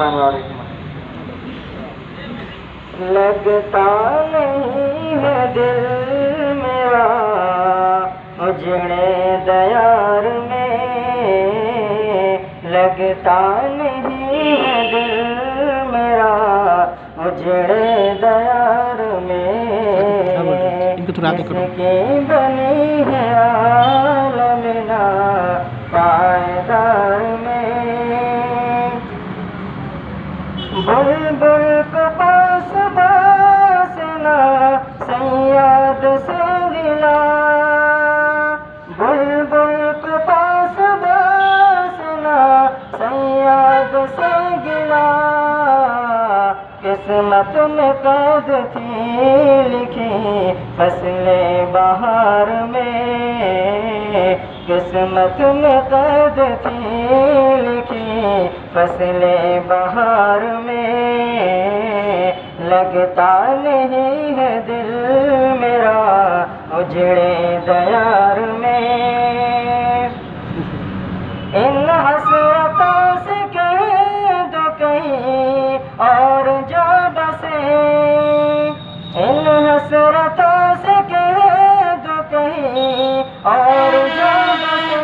السلام علیکم. لگتا نہیں ہے دل میرا اجڑے دیار میں، لگتا نہیں ہے دل میرا اجڑے دیار میں، جس کی بنی ہے عالمنا پائیدار میں. بلبل کو پاس باسنا سیاد سے گلا، بلبل کو پاس باسنا سیاد سے گلا، قسمت میں قید تھی لکھی فصل بہار میں، قسمت میں قید تھی لکھی فصل بہار میں، لگتا نہیں ہے دل میرا اجڑے دیار میں. ان حسرتوں سے کہہ دو کہیں اور جا بسے، ان حسرتوں سے کہہ دو کہیں اور جا بسے،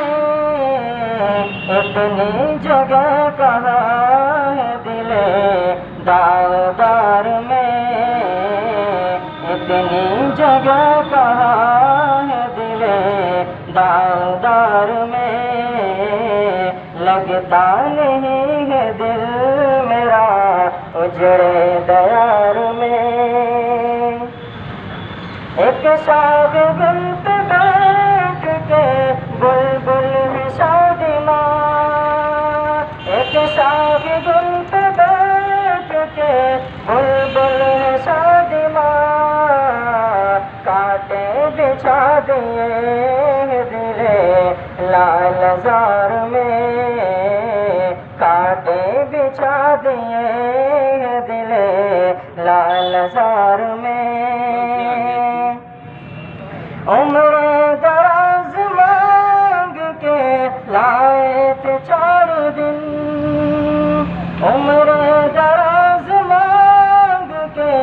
اتنی جگہ کہاں ہے دل داغدار میں، اتنی جگہ کہاں ہے دل داغدار میں، لگتا نہیں ہے دل میرا اجڑے دیار میں. ایک شاخ گل پہ بیٹھ کے بلبل ہے شادماں، ایک شاخ گل پہ بیٹھ کے بلبل ہے شادماں، کانٹے بچھا دیے دل لال زار میں، کانٹے بچھا دیے دل لال زار میں. عمر دراز مانگ کے لائے تھے 4 دن، عمر دراز مانگ کے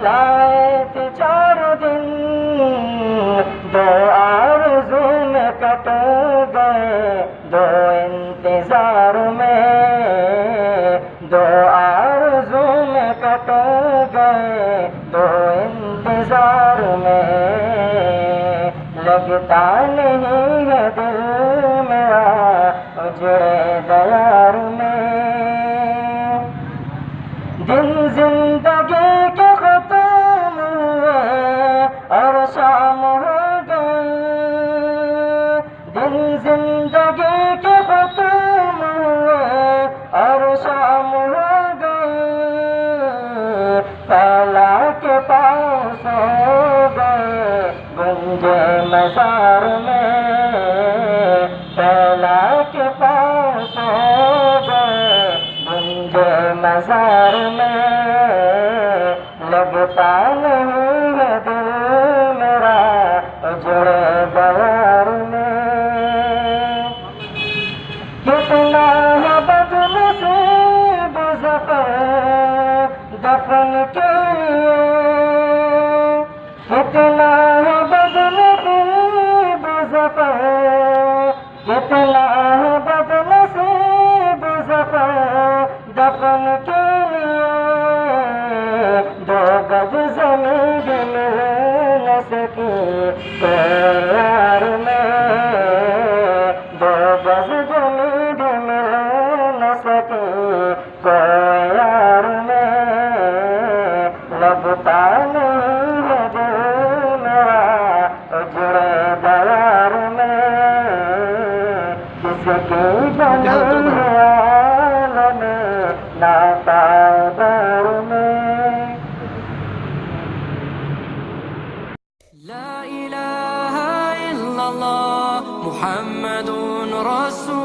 لائے تھے 4 دن، 2 آرزو میں کٹ گئے 2 انتظار میں، 2 آرزو میں کٹ گئے 2 انتظار میں، لگتا نہیں ہے دل میرا اجڑے دیار میں. دن زندگی کے ختم ہوئے اور شام ہو گئی، دن زندگی کے ختم ہوئے اور شام ہو گئی، پھیلا کے پاؤں سو گئے گنجے مزار میں، پھیلا کے پاؤں سو گئے گنجے مزار میں، لگتا نہیں ہے دل میرا اجڑے دیار میں. کتنا ہے بدنصیب ظفر دفن کے لیے، کتنا ہے بدنصیب ظفر، کتنا ہے بدنصیب ظفر دفن کے لیے، 2 گز زمین بھی مل نہ سکی کوئی یار میں، 2 گز زمین بھی مل نہ سکی کوئی یار میں، لگتا نہیں ہے دل میرا اجڑے دیار میں، جس کی بنی ہے عالم ناپائیدار میں. لا إله إلا الله محمد رسول